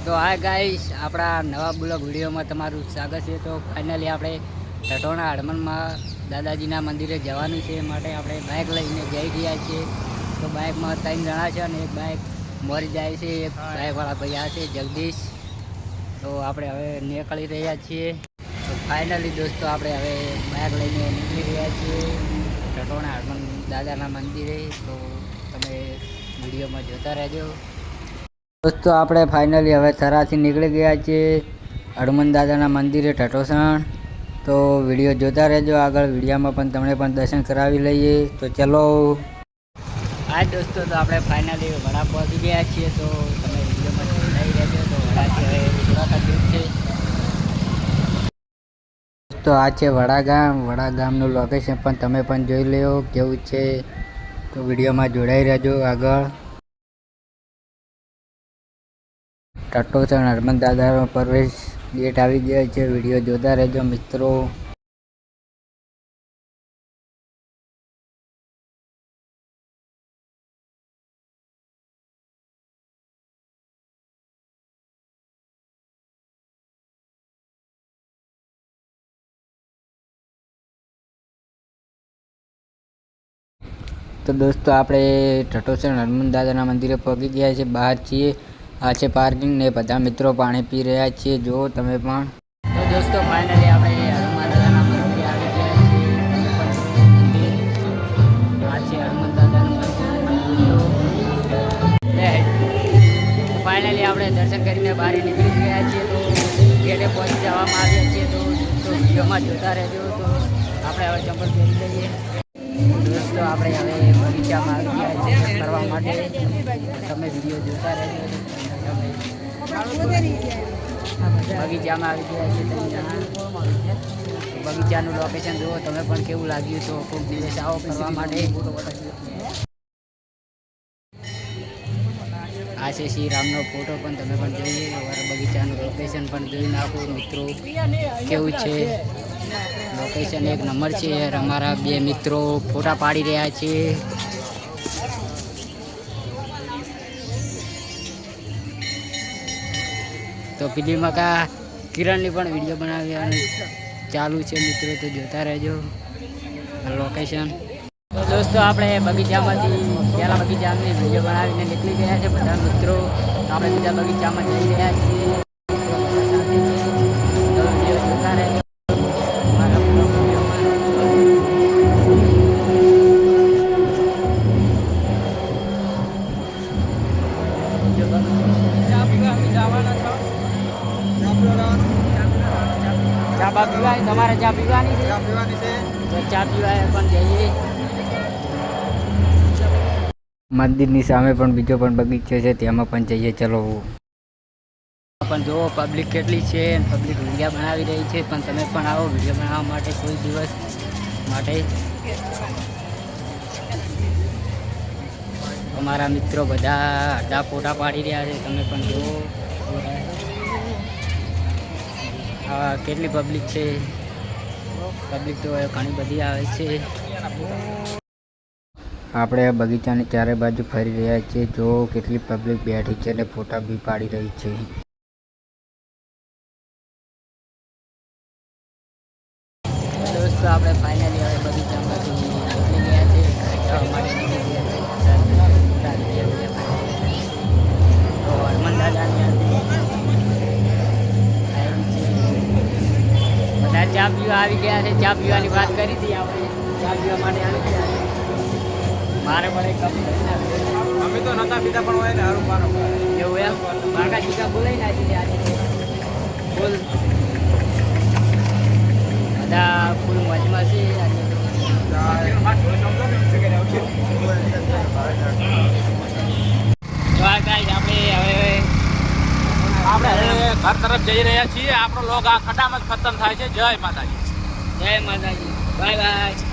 તો આ ગાઈસ આપણા નવા બ્લોગ વિડીયોમાં તમારું સ્વાગત છે। તો ફાઇનલી આપણે ટટોણા હડમનમાં દાદાજીના મંદિરે જવાનું છે, માટે આપણે બાઇક લઈને જઈ રહ્યા છીએ। તો બાઇકમાં 3 જણા છે અને એક બાઇક મોરી જાય છે, એક બાઇકવાળા ભાઈ આ છે જગદીશ। તો આપણે હવે નીકળી રહ્યા છીએ। તો ફાઇનલી દોસ્તો આપણે હવે બાઇક લઈને નીકળી રહ્યા છીએ ટટોણા હડમન દાદાના મંદિરે। તો તમે વિડીયોમાં જોતા રહેજો દોસ્તો। આપણે ફાઇનલી હવે થરાથી નીકળી ગયા છીએ હડમન દાદાના મંદિરે ટટોસણ। તો વિડીયો જોતા રહેજો, આગળ વિડીયોમાં પણ તમને પણ દર્શન કરાવી લઈએ। તો ચલો હા દોસ્તો, તો આપણે ફાઇનલી વડા પહોંચી ગયા છીએ। તો તમે વિડીયોમાં જોઈ રહેજો। તો વડાથી હવે થોડા દૂર છે। તો આ છે વડા ગામનું લોકેશન પણ તમે પણ જોઈ લો કેવું છે। તો વિડીયોમાં જોડાઈ રહેજો આગળ। ટટોસણ હડમન દાદાનો પ્રવેશ ગેટ આવી ગયો છે, વિડીયો જોતા રહેજો મિત્રો। તો દોસ્તો આપણે ટટોસણ હડમન દાદાના મંદિરે પહોંચી ગયા છે, બહાર છીએ। આ છે પાર્કિંગ ને બધા મિત્રો પાણી પી રહ્યા છીએ, જો તમે પણ। તો દોસ્તો ફાઇનલી આપણે હડમન દાદાના મંદિરે આવી ગયા છીએ। આ છે હડમન દાદાનું મંદિર। ફાઇનલી આપણે દર્શન કરીને બહાર નીકળી ગયા છીએ। તો ગેટે પહોંચી જવામાં આવ્યા છીએ। તો વિડીયોમાં જોતા રહેજો। તો આપણે હવે ચંપલ પહેરી લઈએ દોસ્તો। આપણે હવે બગીચામાં આવી ગયા છીએ ફરવા માટે, તમે વિડીયો જોતા રહેજો। બગીચામાં આવી ગયા છે 3 જણા। બગીચાનું લોકેશન જુઓ તમે પણ કેવું લાગ્યું। તો ખૂબ દિવસ આવો ફરવા માટે। આ છે શ્રી રામનો ફોટો પણ તમે પણ જોઈએ। બગીચાનું લોકેશન પણ જોઈ નાખો મિત્રો કેવું છે। લોકેશન એક નંબર છે। અમારા 2 મિત્રો ફોટા પાડી રહ્યા છે। તો ફિલ્મમાં કા કિરણની પણ વિડીયો બનાવવાનું ચાલુ છે મિત્રો, તો જોતા રહેજો લોકેશન। તો દોસ્તો આપણે બગીચામાંથી પહેલા બગીચાની વિડીયો બનાવીને નીકળી ગયા છે બધા મિત્રો। આપણે બીજા બગીચામાં જઈ રહ્યા છીએ। તો વિડીયો જોતા રહેજો। ચા પીવાની તમારે ચા પીવાની છે? તો ચા પીવા પણ જઈએ। મંદિરની સામે પણ બીજો પણ બગીચો છે, તેમાં પણ જઈએ ચલો। પણ જુઓ પબ્લિક કેટલી છે, પબ્લિક વિડીયો બનાવી રહી છે। પણ તમે પણ આવો વિડીયો બનાવવા માટે કોઈ દિવસ માટે। અમારા મિત્રો બધા ફોટા પાડી રહ્યા છે, તમે પણ જુઓ કેટલી પબ્લિક છે। પબ્લિક તો ઘણી બધી આવે છે। આપણે બગીચાની ચારે બાજુ ફરી રહ્યા છીએ, જો કેટલી પબ્લિક બેઠી છે અને ફોટા બી પાડી રહી છે। દોસ્તો આપણે ફાઇનલી હવે બગીચામાંથી નીકળી ગયા છે। તો હડમન દાદાની બધા ચા પીવા આવી ગયા છે। ચા પીવાની વાત કરી હતી આપણે, ચા પીવા માટે આવી ગયા છે। મારે પણ એક કપ અમે તો નતા પીતા પણ હોય ને હારું મારો એવું એમ મારા ચીકા બોલાઈ નાખી આજે ફૂલ બધા ફૂલ મોજમાં છે આજે। આપણે ઘર તરફ જઈ રહ્યા છીએ। આપણો લોગ આ ખડામાં જ ખતમ થાય છે। જય માતાજી, જય માતાજી, બાય બાય।